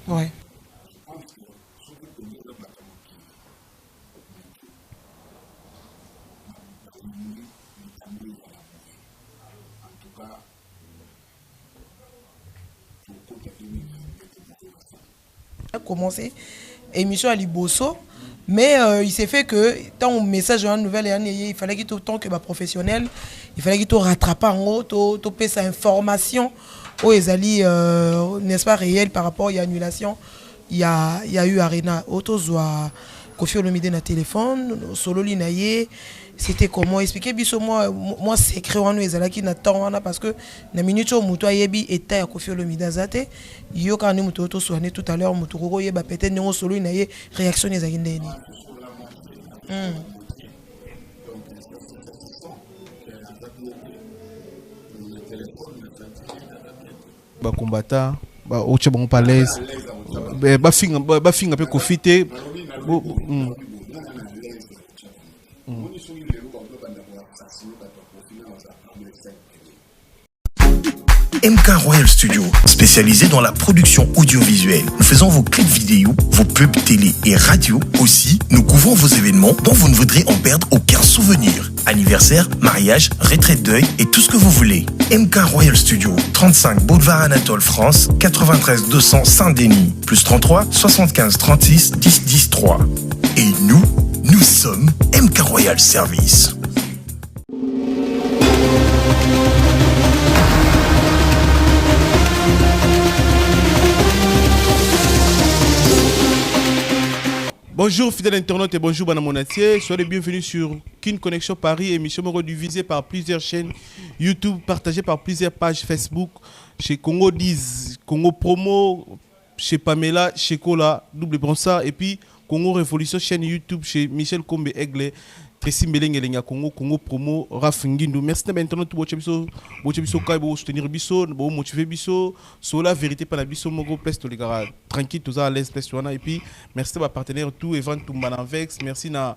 Ouais. A commencé émission à Liboso, mais il s'est fait que tant au message de la nouvelle année, il fallait qu'il tant que professionnel, il fallait qu'il rattrape en haut, topé sa information aux Ezali, n'est-ce pas réel par rapport à l'annulation. Il y a eu Arena, Autozoa, Kofi Olomide na téléphone, solo linaye. C'était comment expliquer biso moi secret wana ezalaki na temps wana parce que na minute au muto ayebi état ya Kofi Olomide azate yo kana muto to soigner tout à l'heure muto ko yeba peut-être ngo solo inaye réaction ezaki ndeni. Ba combattant ba oche bon palaise ba finga pe kofite MK Royal Studio, spécialisé dans la production audiovisuelle. Nous faisons vos clips vidéo, vos pubs télé et radio. Aussi, nous couvrons vos événements dont vous ne voudrez en perdre aucun souvenir. Anniversaire, mariage, retraite deuil et tout ce que vous voulez. MK Royal Studio, 35 Boulevard Anatole France, 93 200 Saint-Denis, plus 33 75 36 10 10 3. Et nous sommes MK Royal Service. Bonjour fidèles internautes et bonjour Bana Monatier. Soyez les bienvenus sur Kin Connexion Paris, émission diffusée par plusieurs chaînes YouTube, partagée par plusieurs pages Facebook, chez Congo 10, Congo Promo, chez Pamela, chez Kola, Double Bronsa, et puis Congo Révolution, chaîne YouTube chez Michel Kombe Aigle, Tracy Mbelenge Lenga Congo, Congo Promo, Raf Ngindou. Merci d'être internaute pour votre kai pour soutenir biso, pour motiver biso, sur la vérité par la biso mogo place tous les gars tranquille tous à l'aise place et puis merci à partenaire tout Evan Tumbananvex, merci na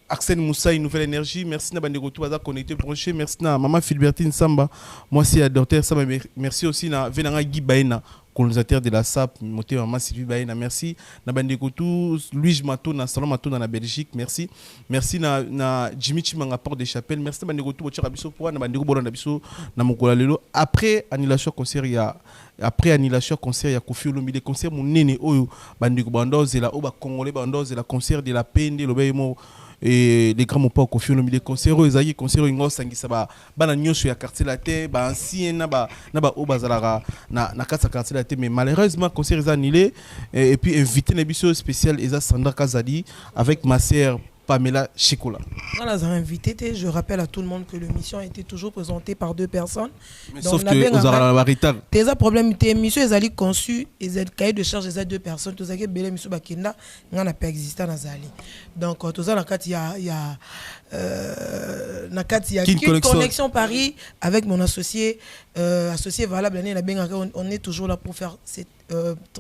Axel Moussa, une nouvelle énergie, merci na bandego tout à connecté branché, merci na maman Philbertine Samba, moi c'est docteur Samba, merci aussi na Venanga Guy Baena, colonisateur de la SAP, moté maman Sylvie Baena, merci na bandego tout Louis Mato na salon Mato dans la Belgique, merci na Jimmy Chimanga Porte des Chapelles, merci na bandego tout bochira biso pour na bandego bolanda biso na mokola lelo après annulation concert il y a Kofi Olomide concert mon nene oyo bandeko bandoze la oba congolais bandoze la concert de la Pende lobemo et les grands mots pas Kofi Olomide concert ezaki concert ingo sangisa bana nyonso ya quartier la terre ba ancien na ba obazalaka na kasa quartier la terre mais malheureusement concert est annulé et puis invité na biso spécial Eza Sandra Kazadi avec ma sœur Pamela Chikola. Voilà, invité, je rappelle à tout le monde que l'émission a été toujours présentée par deux personnes. Mais sauf que vous aurez la retard. Tes problème, tes émissions, elles allaient conçues, les cahiers de charge, les deux personnes, tout ça qui est belé, monsieur Bakenda, n'a pas existé dans Zali. Donc, tout ça, il y a Kin Connexion Paris avec mon associé valable. On est toujours là pour faire cette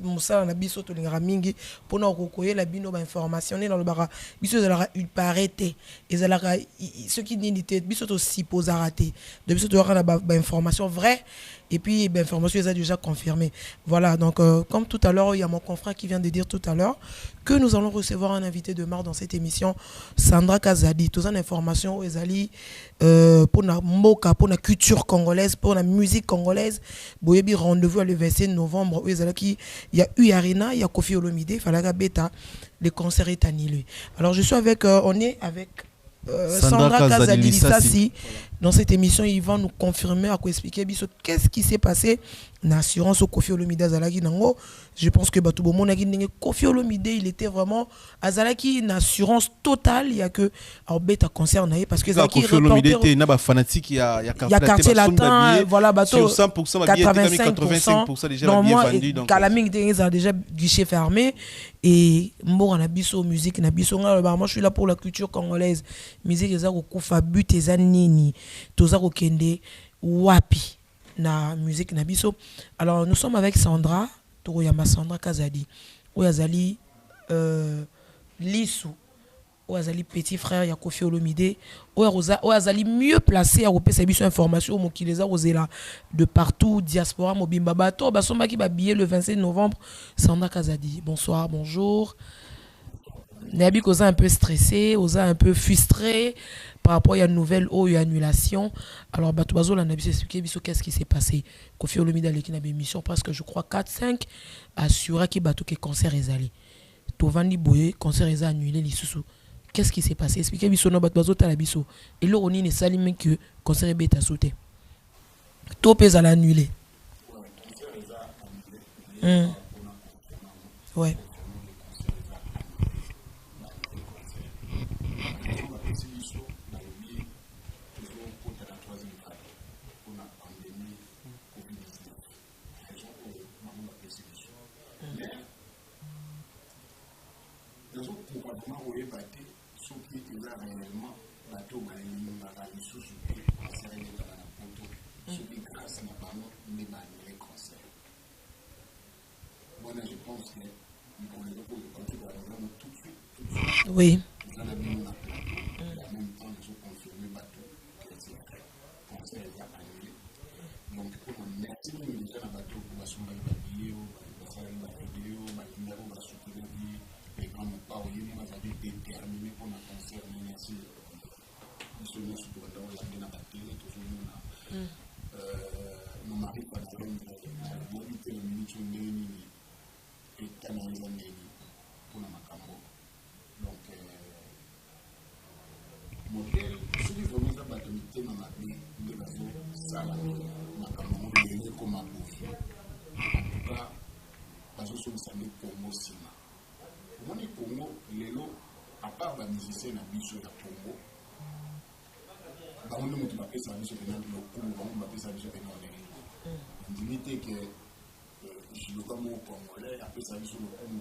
Moussa na biso to lingara mingi pona kokoye la bino ba information dans le bara biso ezalaka parité ezalaka ce qui n'était biso to suppose rater de biso to na ba information vraie et puis ben information est déjà confirmée. Voilà, donc comme tout à l'heure il y a mon confrère qui vient de dire tout à l'heure que nous allons recevoir un invité de marque dans cette émission, Sandra Kazadi. Toutes les informations ezali pour la moka, pour la culture congolaise, pour la musique congolaise. Boyebi rendez-vous le 27 novembre. Il y a eu Arena, il y a Kofi Olomide, Falaga Beta, le concert est annulé. Alors je suis avec, on est avec Sandra Kazadi Lissassi. Dans cette émission, ils vont nous confirmer, à quoi expliquer qu'est-ce qui s'est passé. L'assurance au Kofi Olomide Azalaki Nango. Je pense que Batoubo Kofi Olomide, il était vraiment Azalaki une assurance totale. Il y a que Beta concert parce que Kofi Olomide était un fanatique. Il y a quartier latin, voilà bateau. Sur 100%, 85% déjà bien vendu. Kalaming a déjà guichet fermé et Mbo Nabiso musique Nabiso. Moi, je suis là pour la culture congolaise. Musique ezako kufa but ezanini. Tozako kende wapi na musique nabiso. Alors nous sommes avec Sandra Toroyama Sandra Kazadi Oyazali Lissou ou azali petit frère ya Kofi Olomide ou azali mieux placé à repérer ces informations mo qui les a osé là de partout diaspora mobimba bato basomba qui ba billet le 25 novembre Sanda Kazadi. Bonsoir, bonjour. Nabi Koza un peu stressé, Oza un peu frustré par rapport à une nouvelle ou une annulation. Alors bato bazo la nabi expliquer biso qu'est-ce qui s'est passé. Kofi Olomide a l'équipe émission parce que je crois 4-5 assura qui bato que concert est allé. Tovandi boye concert est annulé lisusu. Qu'est-ce qui s'est passé? Expliquez biso no bato bazo tala biso. Et là on ne sali même que concert est bête à sauter. Tout peut à l'annuler. Ouais. Oui.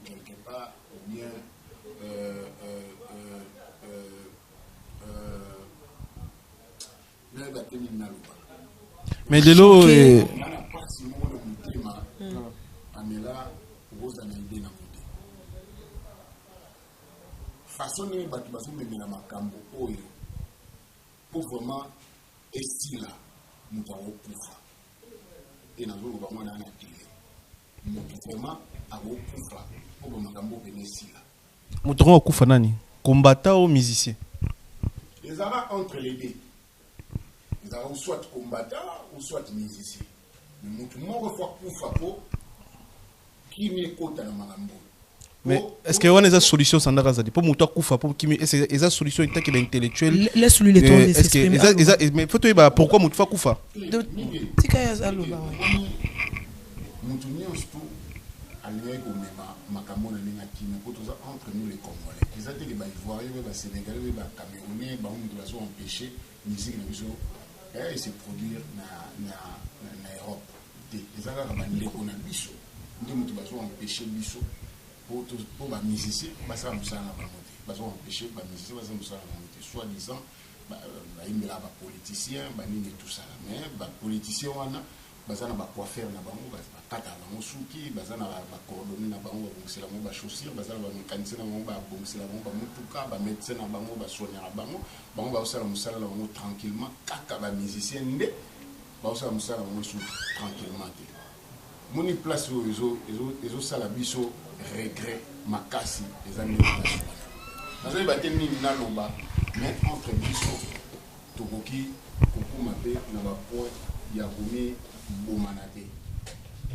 Quelque part, ou bien mais de l'eau façon de makambo pour vraiment esti là nous avons pouvoir et nous avons vraiment nous vraiment avons pouvoir pour makambo esti là nous avons pouvoir nani combattant ou musicien les arabes entre les deux nous avons soit combattant ou soit musicien mais nous avons pouvoir pour qui n'est pas dans makambo. Mais est-ce qu'il y a une solution sans Razadi pour monter Koufa pour qui est une solution intellectuelle? Laisse-lui le temps de s'exprimer. Mais faut te pourquoi monter Koufa? Tika ya zalo ba. Mutumia surtout allié comme makambo na ninga kina pour tous entre nous les Congolais. Les athées les Ivoiriens, les Sénégalais, les Camerounais, bah on doit sont empêcher musique na biso et se produire na Europe. Les aga ba ndeko na biso. Nous mutu ba sont empêcher biso. Pour les musiciens, ça va nous empêcher les musiciens, ça va nous empêcher, soi-disant, il y a des politiciens, tout ça. Mais les politiciens, ils ont quoi faire, ils ont des souki, ils ont des coordonnées, ils ont des chaussures, ils ont des mécaniciens, ils ont des médecins, ils ont des soignants, ils ont des tranquillement, les musiciens, ils ont tranquillement. Moni place où ils ont salabiso regret makasi les années de la batemi naloba mais entre biso tokoki kokuma pe na ba point ya komi bomanate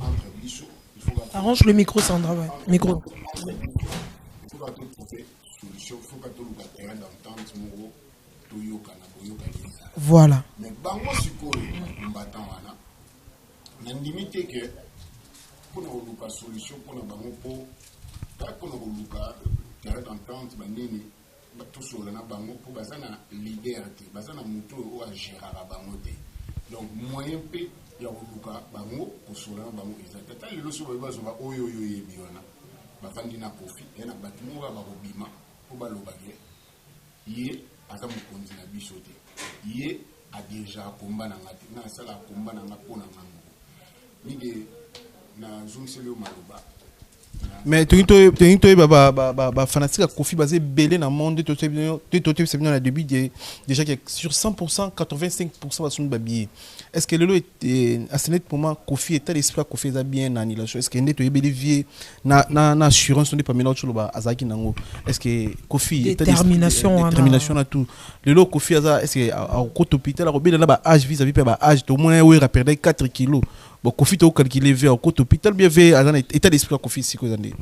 entre biso il faut arrange le micro Sandra ouais. Micro il faut que trouver solution il faut que tout le terrain d'entente mo toyoka na boyoka voilà mais bango sikoyo combattant wana na limite que pour nous la solution pour nous bango pour nous terrain d'entente banini tout sur la bango pour bazana leader te bazana moto o a gérer bango te donc moyen pe ya oluka bango pour sur la bango ezata le so ba zo ba oyo yebiona ba vandi na profit et na batimo ba robima pour ba lobage yé aka mokonzi na biso te yé a déjà combat na ngati na sala combat na ngapona ngango ni de na zungiseli o maloba Mais tu es fanatique à Kofi basé belé dans le monde, tu es dans le début déjà qui est sur 100%, 85% de son babier. Est-ce que le lot est à ce moment Kofi est à l'esprit Kofi est bien dans la chose. Est-ce que tu es bélivier na assurance on est pas mélange sur le bas azaki nango. Est-ce que Kofi est détermination à tout. Le lot Kofi est-ce que au côté hôpital robé là bas âge vis-à-vis pas âge au moins ouais a perdu 4 kilos. Bon Kofi to calculer vers au côté hôpital bien vers à état d'esprit Kofi si quoi andé.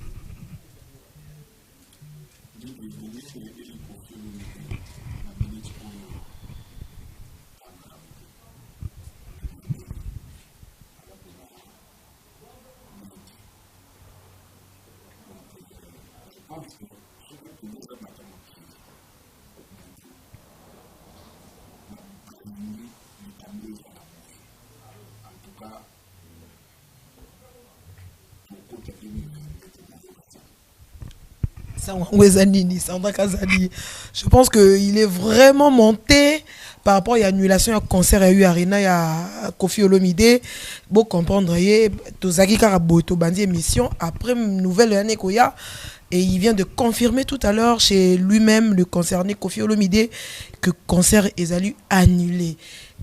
Je pense qu'il est vraiment monté par rapport à l'annulation du concert à Arena, il y a Kofi Olomide. Pour comprendre, Tozaki Karaboto bandi émission après une nouvelle année Koya. Et il vient de confirmer tout à l'heure chez lui-même, le concerné Kofi Olomide, que le concert est annulé.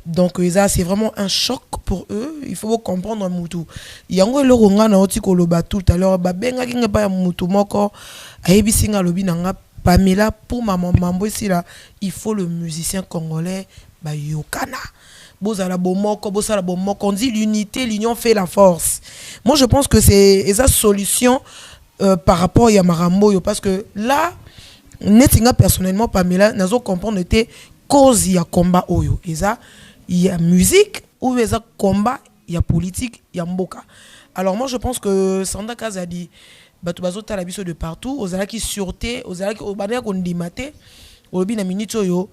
Donc c'est vraiment un choc pour eux. Il faut comprendre Moutou. Il y a un loronga na oti koloba tout à l'heure. Ba benga kinga pa Moutou moko. Ayebi singa lobi nanga Pamela pour maman mambo ici là. Il faut le musicien congolais ba yokana. Bozala bomoko, bozala bomoko. On dit l'unité, l'union fait la force. Moi je pense que c'est esa solution par rapport à Yamarambo parce que là netinga personnellement Pamela nazo comprendre était cause il y a combat oyo. Esa il y a musique ou il y a combat, il y a politique, il y a mboka. Alors moi je pense que Sanda Kazadi bato bazota la biso de partout, ozala ki sûreté, ozala ki obana ko ndimate, olobi na minute oyo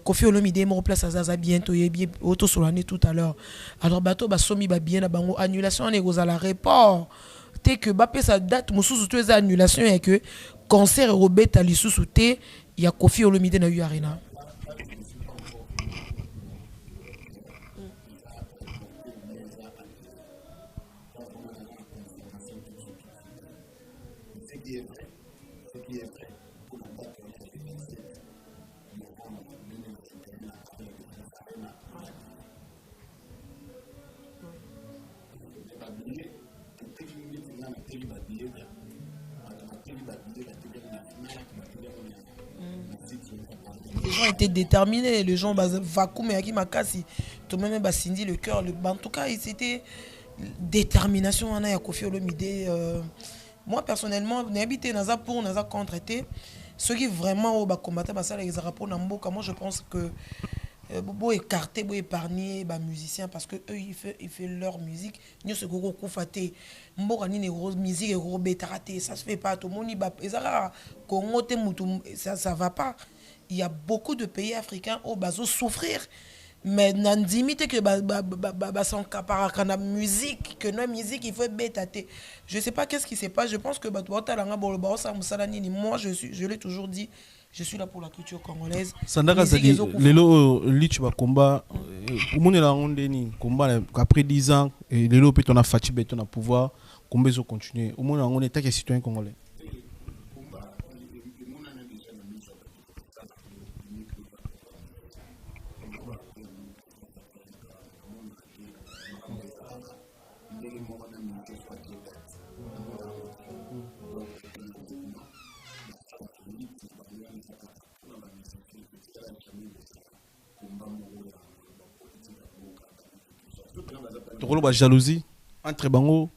Kofi Olomide mo place azaza bientôt yebi auto solane tout à l'heure. Alors bato basomi ba bien na bango annulation ne kozala report. Té que ba pesa date mususu to eza annulation et que concert robeta lisusu té il y a Kofi Olomide na Arena. Les gens étaient déterminés, les gens vacuum et Akimakasi, tout même Basindi le cœur, en tout cas c'était détermination on a Kofi Olomide. Moi personnellement, n'habité naza pour naza contre été ceux qui vraiment au combattre ça les rapports n'amboka. Moi je pense que beau écarter, beau épargner les musiciens parce que eux ils fait leur musique. Nous ce gros koufaté, mboka ni gros musique et gros bétaraté, ça se fait pas tout le monde ezara Congo te mutu ça va pas. Il y a beaucoup de pays africains où bazo souffrir. Mais n'andimite que son caparacana musique que notre musique il faut bétater. Je sais pas qu'est-ce qui se passe. Je pense que moi je l'ai toujours dit. Je suis là pour la culture congolaise. Sandaka Zadi, lelo lich ba combat umone la ondeni combat après 10 ans et lelo peut on a fatigué on a pouvoir combat zo continuer. Umone on est tant citoyen congolais. Tu la jalousie entre bango.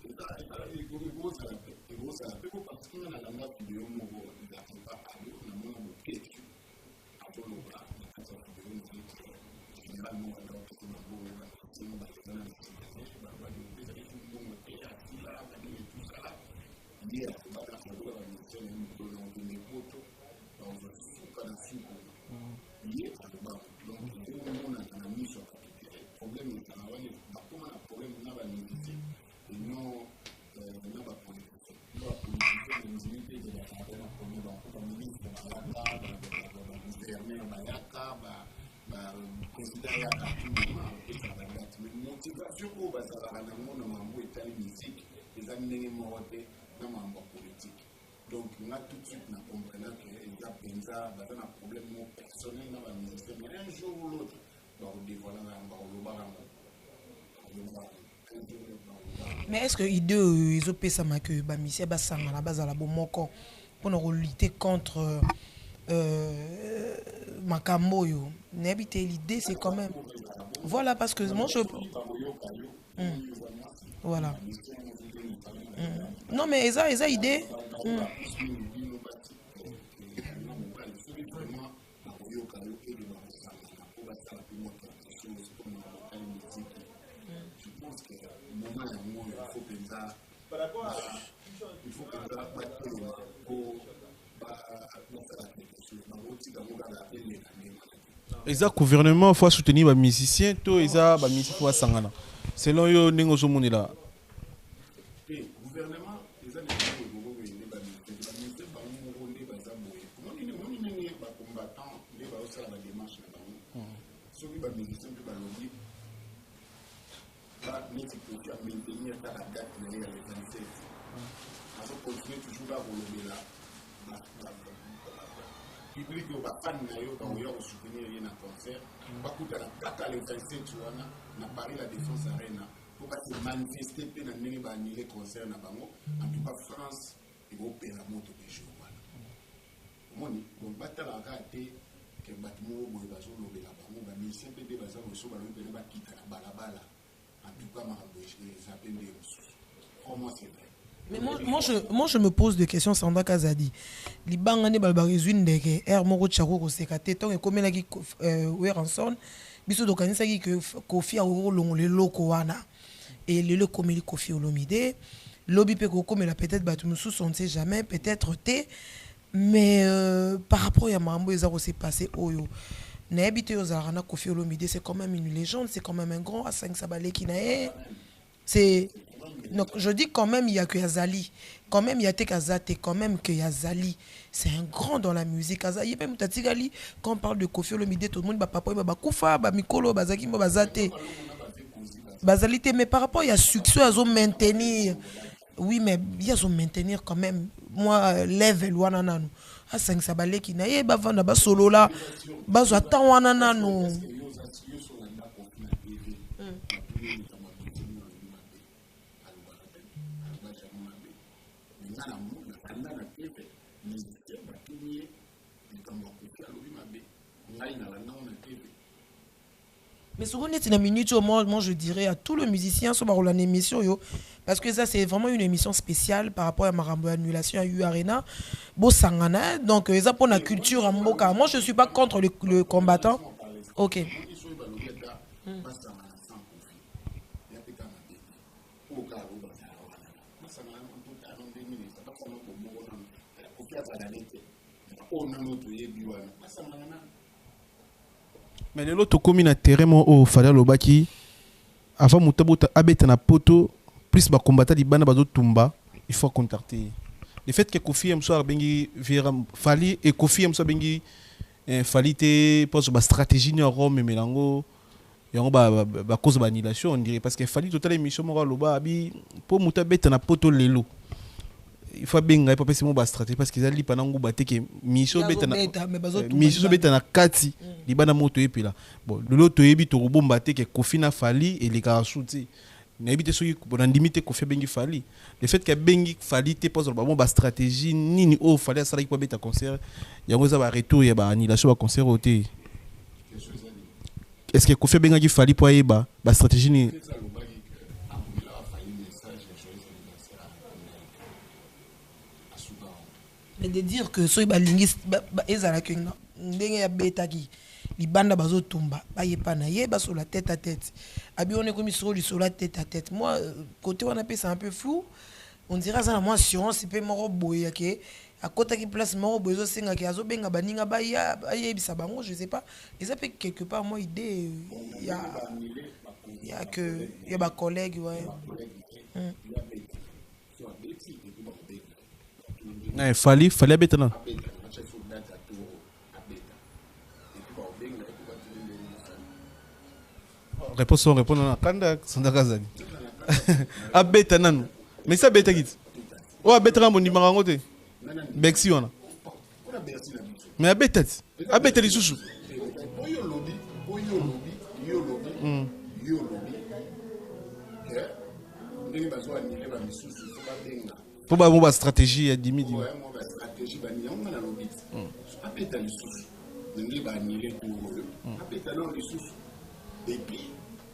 na mambo politique. Donc on a tout de suite na comprendre que il y a penza ba un problème personnel na ba ministère mais un jour ou l'autre ba dévoiler na ba lobarango. Mais est-ce que l'idée ils ont payé ça que bah monsieur bah ça à la base à la bon moko pour nous lutter contre Makambo yo. N'habiter l'idée c'est quand même voilà parce que moi je voilà. Non mais ils ont idée. Il faut que le gouvernement faut soutenir les musiciens, tout les musiciens faut sangana. Selon yo ningo somoni là. Le gouvernement les a continuer toujours à rouler là. Public va fan na yo quand yo soutenir rien à concert. Ba kuta na kaka le 27 wana na Paris la Défense Arena pour pas se manifester pe na ndenge ba annuler concert na bango. En tout cas France il va opérer moto de jour wana. Moni donc batala raté que batimo boy bazo lobela bango ba mission pe de baza so ba lobela ba kita na balabala. En tout cas ma boche les appelle des ressources. Comment c'est vrai? Mais moi, je me pose des questions, Sandra Kazadi. Les bangane balbarizune de air moro chako ko sekate tant et comme la qui Ranson biso dokanisa ki que Kofi a long le loko wana et le comme il Kofi Olomide lobby pe ko comme la peut-être batumusu on ne sait jamais peut-être té mais par rapport à Mambo ils ont s'est passé oyo n'habité aux arana Kofi Olomide c'est quand même une légende, c'est quand même un grand à 5 sabalé qui n'a c'est donc je dis quand même il y a que Yazali, quand même il y a Tekazate, quand même que Yazali, c'est un grand dans la musique. Yazali même Tatigali quand on parle de Kofi Olomide tout le monde ba papa ba Kufa ba Mikolo ba Zaki ba Bazate. Bazalité mais par rapport il y a succès à maintenir. Oui mais il y a maintenir quand même moi level wana nanu. A 5 sabalé qui na ba vanda ba solo là ba zo atan wana nanu. Mais souvent, c'est une minute, moi je dirais à tous les musiciens sur la émission, parce que ça c'est vraiment une émission spéciale par rapport à Marambo Annulation à U Arena. Bo Sangana, donc ça pour la culture à Mboka. Moi je ne suis pas contre le combattant. Ok. Mais les autres communes à terrain au Fada Lobaki avant Moutabota abeta na poto plus ba combattre di bana bazo tumba il faut contacter. Le fait que Kofi am soir bengi vira fali et Kofi am soir bengi fali te pose ba stratégie ni Rome melango yango ba cause ba annulation on dirait parce que fali total émission mo loba abi pour Moutabeta na poto lelo. Il faut bien pas passer mon stratégie parce qu'ils allaient pendant ngo baté que miso beta na kati libana moto et puis là bon le to yebi to robomba te que Kofi na fali et les karasuti na yebi te so bon limité Kofi bengi fali le fait que bengi fali te pose bon stratégie nini o fali ça qui peut beta concert yango za ba retour ya ba annulation ba concert oté est-ce que Kofi bengi fali po yeba ba stratégie ni mais de dire que ceux qui linguiste ezala que ndenge ya betaki libanda bazo tumba ba yepa na yeba sur la tête à tête abi on est comme sur la tête à tête moi côté on appelle ça un peu flou on dirait ça moi science c'est pas moro boya ke à côté qui place moro bozo senga ki azo benga baninga ba ya yebisa bango je sais pas et ça fait quelque part moi idée il y a que il y a ba collègue ouais fallait abetana répondre na kanda Sandra Kazadi abetana mais ça beta git Oh, abetera mon numéro ngote. Bexi wana. Mais abetet. Abetet les sous. Yo lobby. Ndenge bazwa ni leba misusu so ba benga. Pour ba mo stratégie ya dimi. Ouais, mo ba stratégie ba ni on na lobby. Apeta lisusu. Ndenge ba ni le tout. Apeta non lisusu. Et puis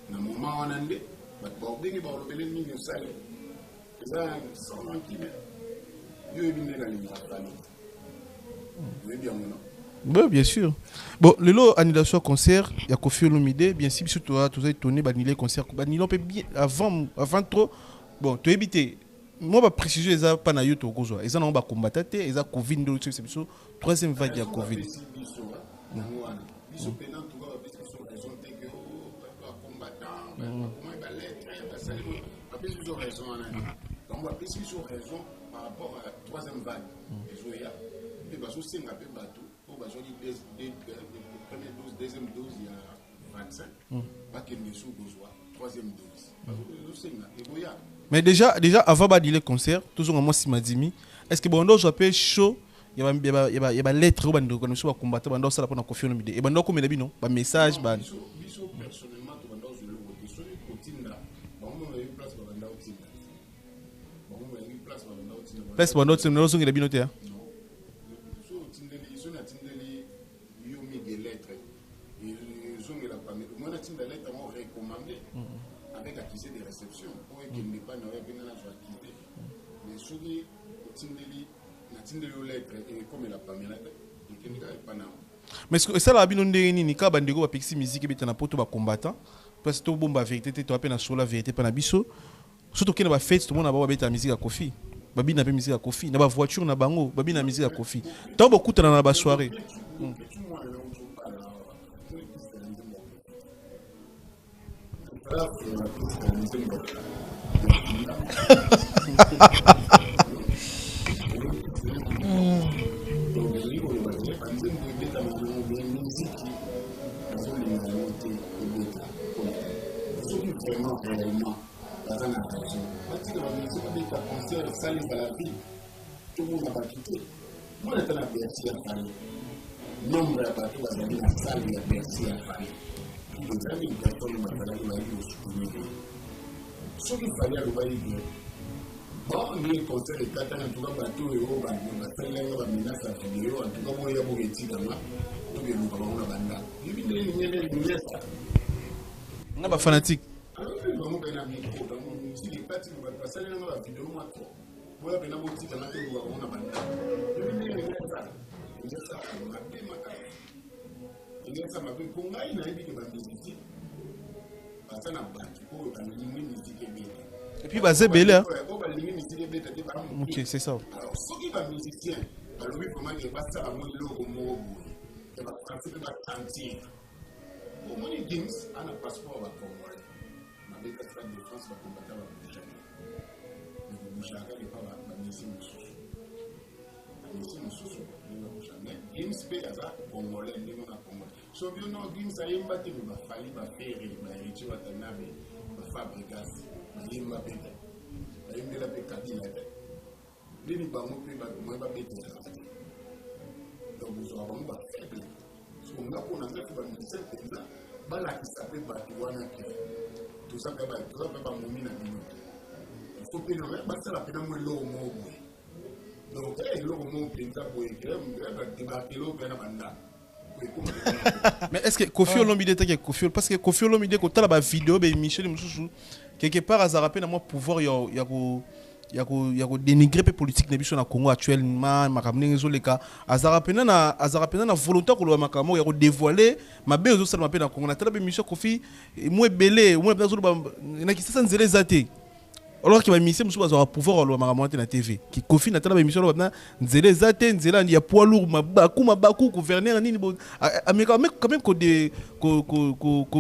na moment wana nde ba bordingi ba lobele ni yo sale. Ça sans antime. Yo ebinde na linga fani. Oui bien mon. Oui, bien sûr. Bon, le lot annulation concert, il y a Kofi Olomide, bien sûr, tu as étonné, annulé concert. Annulé bien avant trop. Bon, tu as évité. Moi, je vais préciser, ils n'ont pas na YouTube. Ils ont combattu, ils ont Covid, c'est troisième vague de Covid. Par rapport à la troisième vague, première dose, deuxième dose, il y a vaccin. Pas qu'il ne soit troisième dose. Mais déjà avant de concert, toujours en moi si madimi, est-ce que bon je appelle chaud, il y a lettre ou bando quand nous combattre bando ça pour na Kofi Olomide. Et bando comme bino, ba message ba personnellement to bando zo le so ni kotinda. Ba mo na place ba bando otinda. Ba mo na place ba bando otinda. Place bando otinda no so ngi bino te. Avec accusé de réception pour qu'il n'est pas n'aurait bien la joie quitter mais souris tindeli na tindeli lettre et comme la pamela et qu'il n'est pas na mais ça la bino ndeni ni ka bandeko ba pixi musique beta na poto ba combattant parce que to bomba vérité to appena sur la vérité pas na biso surtout que na ba fête tout le monde ba beta musique à Kofi babi na pe musique à Kofi na ba voiture na bango babi na musique à Kofi tant beaucoup na ba soirée ce qu'il fallait à l'oublier. Bon, il y a un concert de Katan, en tout cas, bateau et eau, on va faire la menace à vidéo, en tout cas, il y a beaucoup de titres, tout est nous, on a banda. Il y a on a fanatique. Alors, on va faire un micro, si les parties ne vont pas passer dans la vidéo, on va faire un titre, on a banda. Il y a ça, on a bien ma carte. Il y a ça, ma belle, pour moi, il y a un peu de bandit. Et puis basé belé. Ok, c'est ça. Alors, ce qui va musicien, alors oui, comment il va ça à mon logo, il va transférer la cantine. Au moins, les games, on a un passeport à Congolais. On a des cascades de France, on va combattre à Bouchaka. Mais Bouchaka n'est pas la mission de Soussou. La mission de Soussou, mais games paye à ça, Congolais, nous on a Congolais. So bien non, games a yemba te me bafali ba ferry, ba richi wa tanabe, ba fabrikas, ba yemba pete. Ba yemba la pe kabila te. Lini ba mo pe ba mo ba pete. Donc vous aurez ba faible. So on a pour na ba ministère tena, ba la ki sa pe ba ki wana ke. Tout ça ba mo mina bino. Il faut que nous ba ça la pe na mo lo mo boy. Donc lo mo pe nta boy ke ba débarquer lo pe na banda. Mais est-ce que Kofi Olomide était Kofi parce que Kofi Olomide quand tu as la vidéo ben Michel Moussou quelque part à rappelle moi pouvoir il y a dénigrer politique na biso na Congo actuellement makamne ngezo leka azarapena na volonté ko lo makamo ya ko dévoiler mabe ozo sala mape na Congo na tala be Michel Kofi moi belé moi peut na ki ça nzele zate alors qu'il va misser musu bazwa pouvoir lo makamate na TV ki Kofi na tala be Michel lo na nzele zate nzela ya poids lourd mabaku gouverneur nini mais quand même ko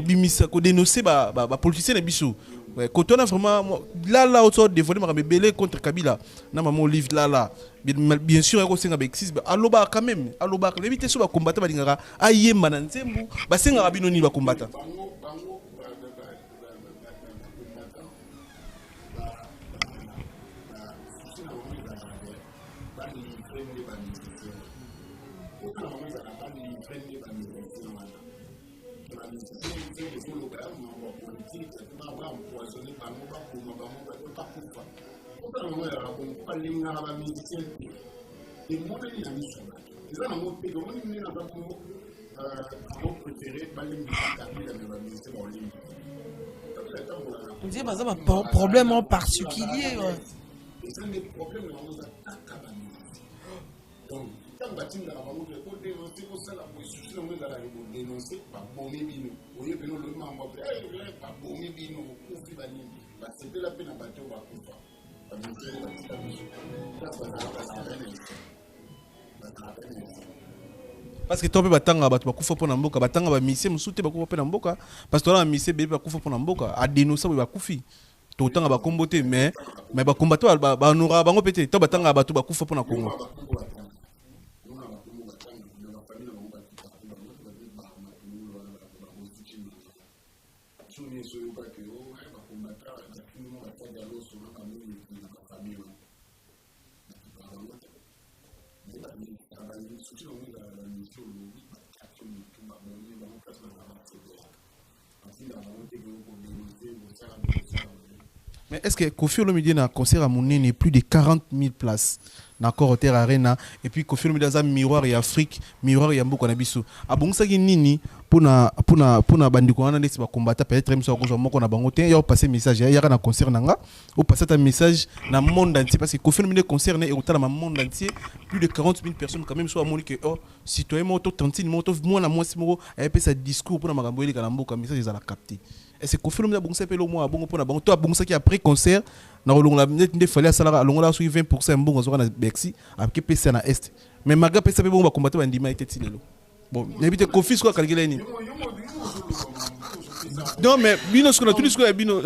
bimisa ko dénoncer ba politicien na biso. Ouais, quand on a vraiment là autour de voler ma belé contre Kabila na maman livre là bien sûr ko senga bexis aloba quand même aloba l'éviter so ba combattre ba lingara ayemba na nzembu ba senga bino ni ba combattre prendre la médecine. La médecine, c'est le programme, on va politique, on va empoisonner par nous, on va pas pourquoi. Pourquoi on va pas aller dans la médecine? Et moi, je suis mis sur la c'est ça, mon pays, on est dans la pour préférer pas les médecins en ligne. On dit que c'est un problème en particulier. Et c'est des problèmes dans nos attaques. Donc, quand on va dire que pour dénoncer, pour ça, la police, on va dénoncer, pas bon, mais nous, au lieu de nous le membre, pas bon, mais nous, pour faire la ligne. C'était la peine à battre au bas. Parce que toi, batanga batu bakufa pona mboka, batanga ba mise musute bakufa pona mboka, parce que toi la mise bébé bakufa pona mboka, a dénoncer bakufi. To tanga ba kombote mais ba combattre ba nora bango pété, toi batanga batu bakufa pona Congo. Mais est-ce que Kofi Olomide a un concert à Mounene plus de 40 000 places dans Corotel Arena et puis Kofi Olomide a un miroir et Afrique, miroir et Ambo Konabiso. A bon ça qui nini pour na bandi ko ana ba combattre peut-être même ça ko moko na bango te ya passer message ya na concert nanga ou passer un message dans le monde entier parce que Kofi Olomide concerne et autant dans le monde entier plus de 40 000 personnes quand même soit moni que oh citoyen moto 30 moto moi na moi simo a peu sa discours pour na magambo ile kana mboka message za la capter. Et c'est Kofi Olomide bon ça pe le mois bon pour na bango toi bon ça qui après concert na longa net fallait sala longa sur 20% bon zo na Bexi après PC na est mais maga PC pe bon ba combattre ba ndima était tilelo. Bon, n'habite Kofi quoi calculer ni. Non mais bino ce qu'on a tout dit ce qu'on a bino.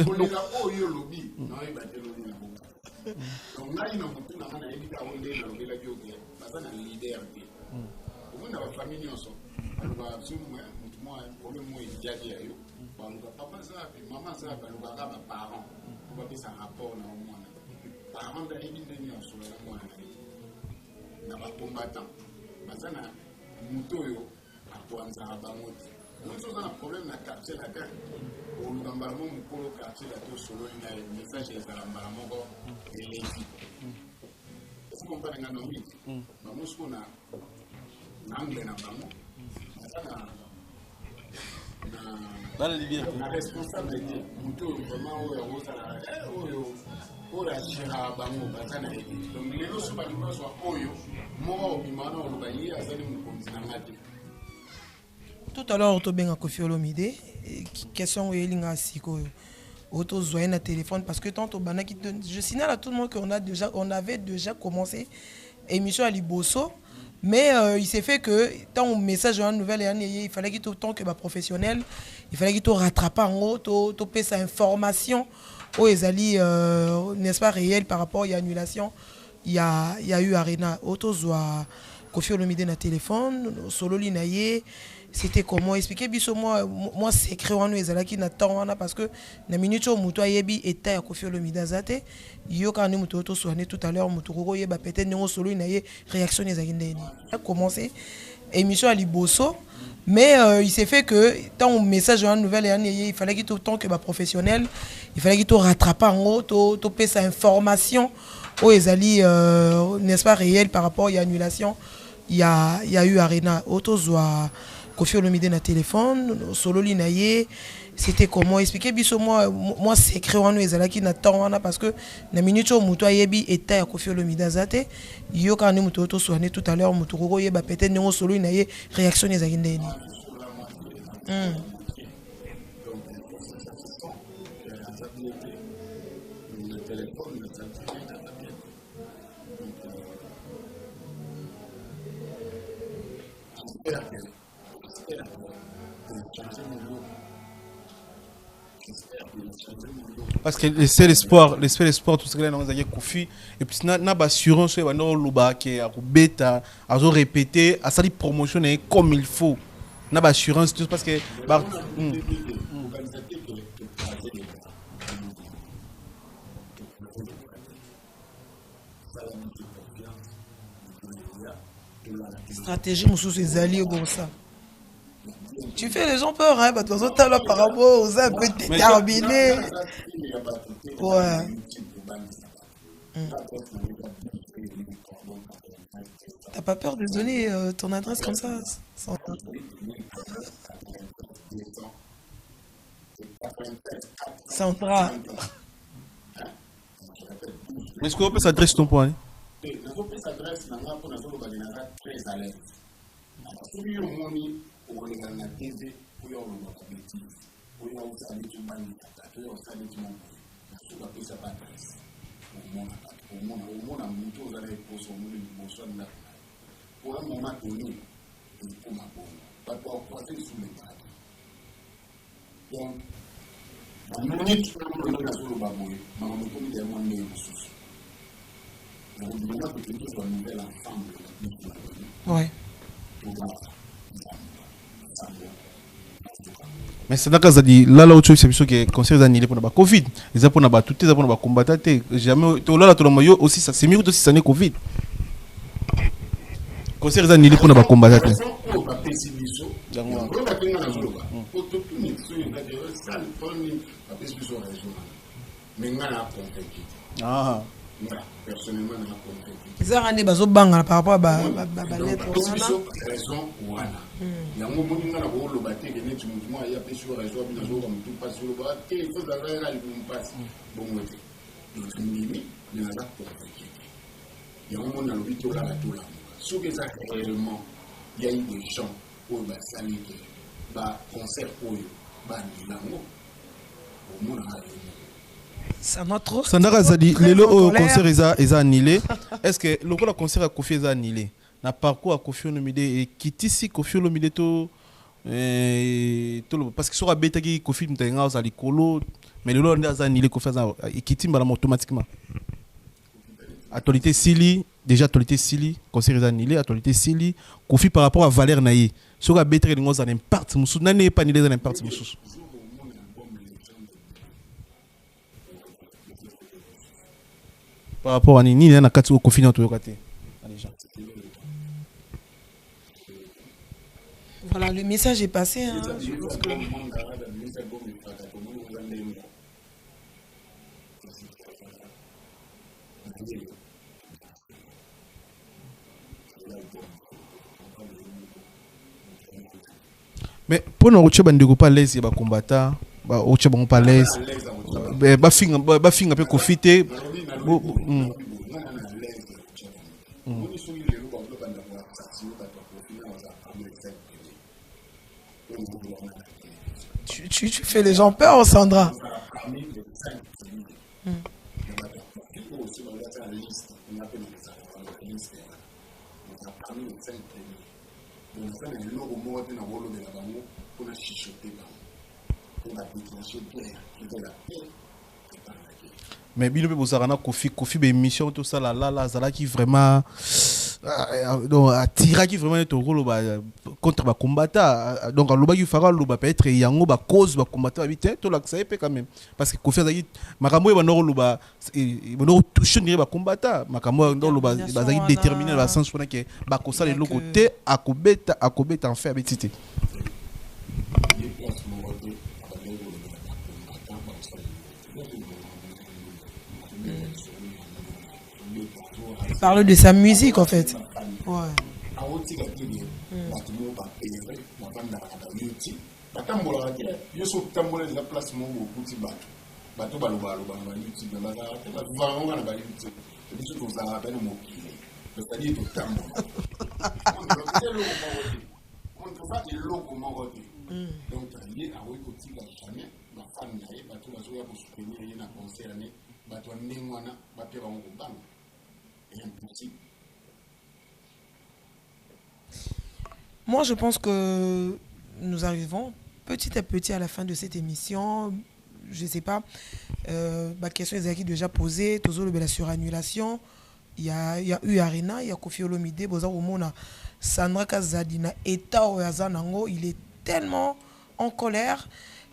On a un problème dans le quartier là. On a un quartier là solo il y a un message de la Maramongo et les filles. Est-ce qu'on parle d'un nom? Nous on a un anglais dans le la responsabilité plutôt vraiment où la chira bango bazana et donc les autres pas nous soit oyo moi au bimano au bayi azali mu kontinanga. Tout à l'heure, on a Kofi Olomide. Question est siko. Auto zoé téléphone parce que tant je signale à tout le monde qu'on avait déjà commencé émission à Liboso, mais il s'est fait que tant un message en nouvelle il fallait qu'il tant que professionnel, il fallait qu'il rattrape en haut, topé sa information aux ezali n'est-ce pas réel par rapport à l'annulation. Il y a eu Arena auto zoa Kofi Olomide na téléphone solo linaye. C'était comment expliquer biso moi secret wana ezalaki na temps wana parce que na minute au muto ayebi eta ya Kofi Olomide azate yo quand nous muto to soigner tout à l'heure muto ko yeba peut-être ngo solo inaye réaction ezaki ndeni a commencé émission à Liboso mais il s'est fait que tant un message en nouvelle il fallait qu'il tant que professionnel il fallait qu'il rattrape en haut topé sa information aux ezali n'est-ce pas réel par rapport à l'annulation. Il y a eu Arena auto zoa Kofi Olomide na téléphone solo linaye c'était comment expliquer biso moi secret wana ezalaki na temps wana parce que na minute au muto ayebi eta ya Kofi Olomide azate yo quand nous muto to soigner tout à l'heure muto ko yeba peut-être ngo solo linaye réaction ezaki ndeni. Parce que l'esprit espoir tout ce que là nous avons Kofi et puis na assurance va no luba qui a bêta a répété à sa promotion comme il faut na assurance tout parce que stratégie mususu ezali comme ça Tu fais les gens peur, hein, parce que toi, t'as là par rapport aux un peu déterminé. Ouais. T'as pas peur de donner ton adresse comme ça Sandra. Mais est-ce qu'on peut s'adresser ton point? Ouais. Mais c'est dans le cas de là où tu sais que le conseil annulé pour le Covid, ils ont pour le tout ils ont pour le combattre jamais là tout le monde aussi ça c'est mieux aussi ça n'est Covid. Conseil annulé pour le combattre. Ah. Personnellement, ils ont ramené bazo banga par rapport à lettre. Raison voilà. Il y a un moment où on a le bâti que net mouvement il y a plus sur raison bien sûr comme tout passe sur le bas et il faut d'avoir là il passe bon côté. Donc il y a là pour il y a un moment où on a le bito là tout là. Sur que ça réellement il y a eu des gens pour bah saluer bah concert pour bah nilango au monde c'est notre Sandra Zadi, le concert est annulé. Est-ce que le concert à Kofi est annulé? Na parcours à Kofi Olomide et qui ici Kofi Olomide to parce que sur la bêta qui Kofi m'tenga aux alikolo mais le lot est annulé Kofi et qui timba automatiquement. Actualité Sili déjà actualité Sili concert est annulé actualité Sili Kofi par rapport à Valère Naïe sur la bêta qui nous a impact musu nane pas annulé dans impact musu. Par rapport à Nini, il y a un cas de confinement au côté. Voilà, le message est passé. Hein, mais pour nous, on ne pas l'aise, il y a des combattants, on ne pas l'aise. Ba finga pe kofite tu fais les gens peur, Sandra. mais bino pe bozarana Kofi be émission tout ça là zala qui vraiment donc attira qui vraiment to rôle contre ba combattant donc loba qui fera loba peut-être yango ba cause ba combattant habité to la ça peut quand même parce que Kofi azaki makambo ba no loba no toucher ni ba combattant makambo ndo loba bazaki déterminer ba sens pour que ba kosa le côté akobeta en fait habité. Parle de sa musique en fait. Ouais. Moi, je pense que nous arrivons petit à petit à la fin de cette émission. Je ne sais pas, ma question est déjà posée. Toujours la surannulation. Il y a eu Arena, il y a Kofi Olomide, Sandra Kazadina, il est tellement en colère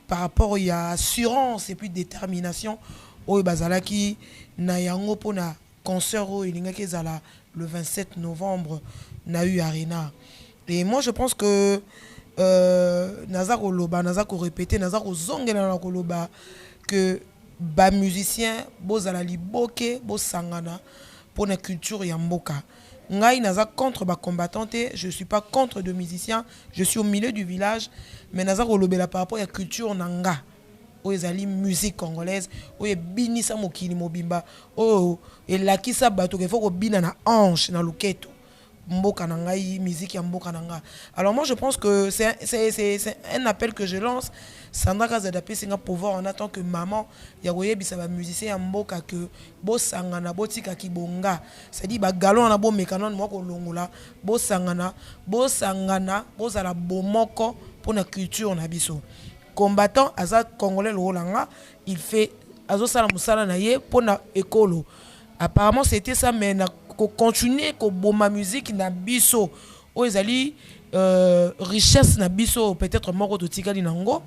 par rapport à assurance et puis détermination. Bazalaki na yango pona concert le 27 novembre na eu Arena. Et moi je pense que naza koloba naza ko répéter naza ko zongela na koloba que ba musicien bozala liboke bosangana pour la culture ya mboka. Ngai naza contre ba combattante, je suis pas contre de musiciens, je suis au milieu du village, mais naza kolobela par rapport à la culture nanga. Oyezali musique congolaise, oye binisa mokili mobimba, oh elakisa bato ke foko bina na hanche na loketo. Mboka nangai, musique ya mboka nanga. Alors moi je pense que c'est un appel que je lance. Sandra Kazadape singa pouvoir en tant que maman ya koyebisa ba musicien ya mboka que bo sangana botika kibonga. C'est-à-dire ba galon na bo mekanon mo ko longola, bo sangana bozala bomoko pour la culture na biso. Combattant aza congolais le Rolanga, il fait azo sala musala na ye pour na écolo. Apparemment c'était ça mais na continuer ko boma musique na biso o ezali richesse na biso peut-être moko to tikali nango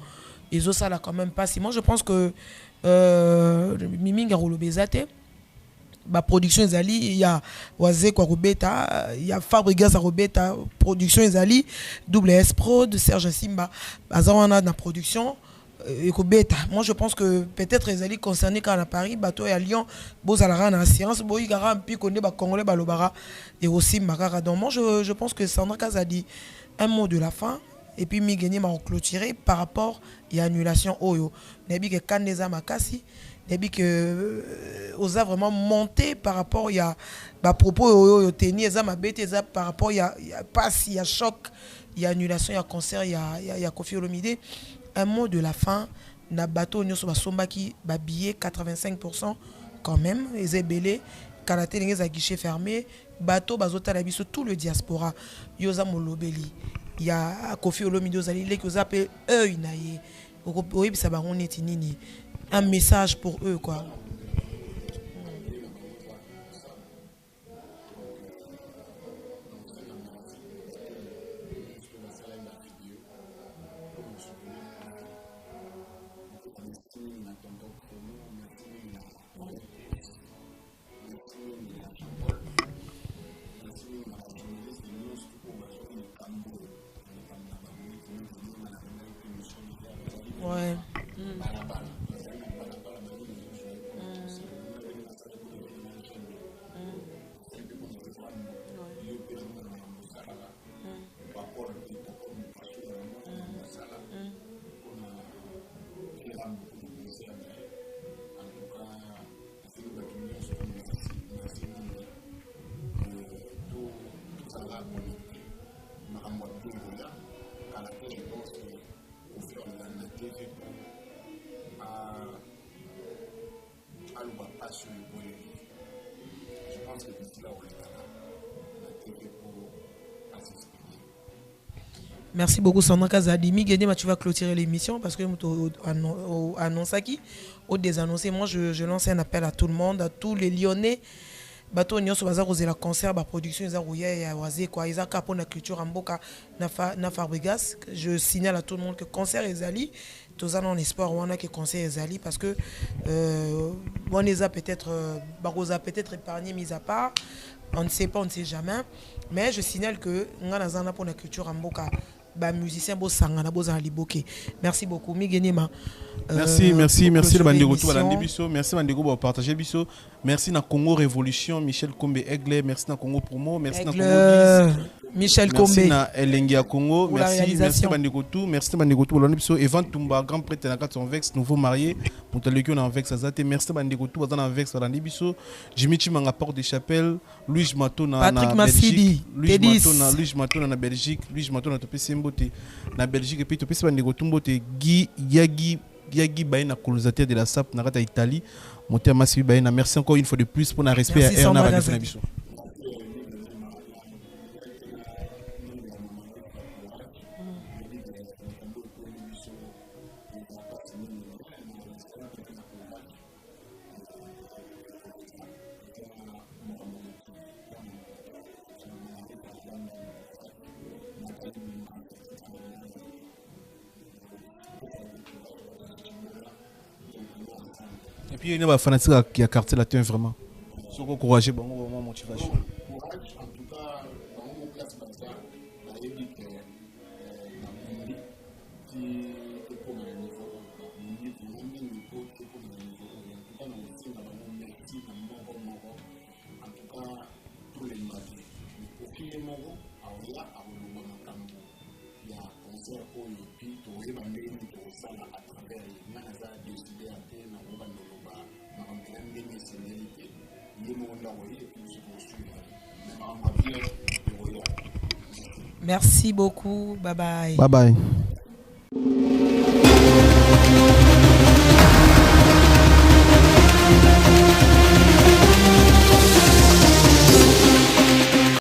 ezo sala quand même pas si moi je pense que miminga rolobezate ba production ezali il y a Wazé kwa Robeta il y a Fabrigas à Robeta production ezali WS Prod Serge Simba azawana na production Ekobeta. Moi je pense que peut-être les alliés concernés quand à Paris, bateau et à Lyon, Bozalara na science, Boigara, puis connaît ba Congolais balobara et aussi Makara. Donc moi je pense que Sandra Kaz a dit un mot de la fin et puis Migeni m'a clôturé par rapport à l'annulation Oyo. Nebi que Kaneza Makasi, nebi que osa vraiment monté par rapport à ba propos Oyo teni eza mabete eza par rapport il y a pas il y a choc, il y a annulation, il y a concert, il y a Kofi Olomide. Un mot de la fin, na bateau nyoso basombaki ba billet 85% quand même, les belé, karaté les guichet fermé, bateau bazota la biso tout le diaspora, yoza molobeli. Il y a Kofi Olomide ozali les que appelle œil naie. Oui, ça va on est nini. Un message pour eux quoi. Ouais. Je pense que d'ici là, on est là. Merci beaucoup Sandra Kazadi. Miguel, tu vas clôturer l'émission parce que nous annonçons qui au désannoncé. Moi, je lance un appel à tout le monde, à tous les Lyonnais. Bateau nyonso baza kozela concert ba production eza roya ya Wazé quoi eza ka pona culture mboka na Fabrigas. Je signale à tout le monde que concert ezali toza non espoir wana que concert ezali parce que on les a peut-être baroza peut-être épargné mis à part, on ne sait pas, on ne sait jamais, mais je signale que ngana zana pona culture mboka ba musicien bo sangana bo za liboke. Merci beaucoup Migenima. Merci le bandego tout balandi biso, merci bandego pour partager biso. Merci na Congo Révolution Michel Kombe Aigle, merci na Congo Promo, merci na Congo Michel Kombe. Merci na Elengia Congo, merci bandego tout, merci bandego tout balandi biso. Evan Tumba grand prêtre na 400 Vex nouveau marié, Montalekio na Vex azate, merci bandego tout bazana Vex balandi biso. Jimmy Chimanga Porte des Chapelles, Louis Mato na Belgique, Louis Mato na Belgique, Louis Mato na Topé Simbote na Belgique et puis Topé bandego Tumbote Guy Yagi Baina colonisateur de la SAP Narata Italie. Monter Massi Baina. Merci encore une fois de plus pour le respect à Erna Radiophonique. Et puis il y a des fanatiques qui a carté la tête vraiment. Ils sont encouragés, bon, motivation. En tout cas, dans mon classe, il y a des pied moko aoya akoloba makambo ya concert oyo epi toyeba ndenge tokosala à travers ye nga naza décide ate nakoba ndoloba makambo eza ndenge esengeli te ye moko ndako ye epi biso tokosuivre me makambo ya bien ekoya. Merci beaucoup. Bye bye. Bye bye.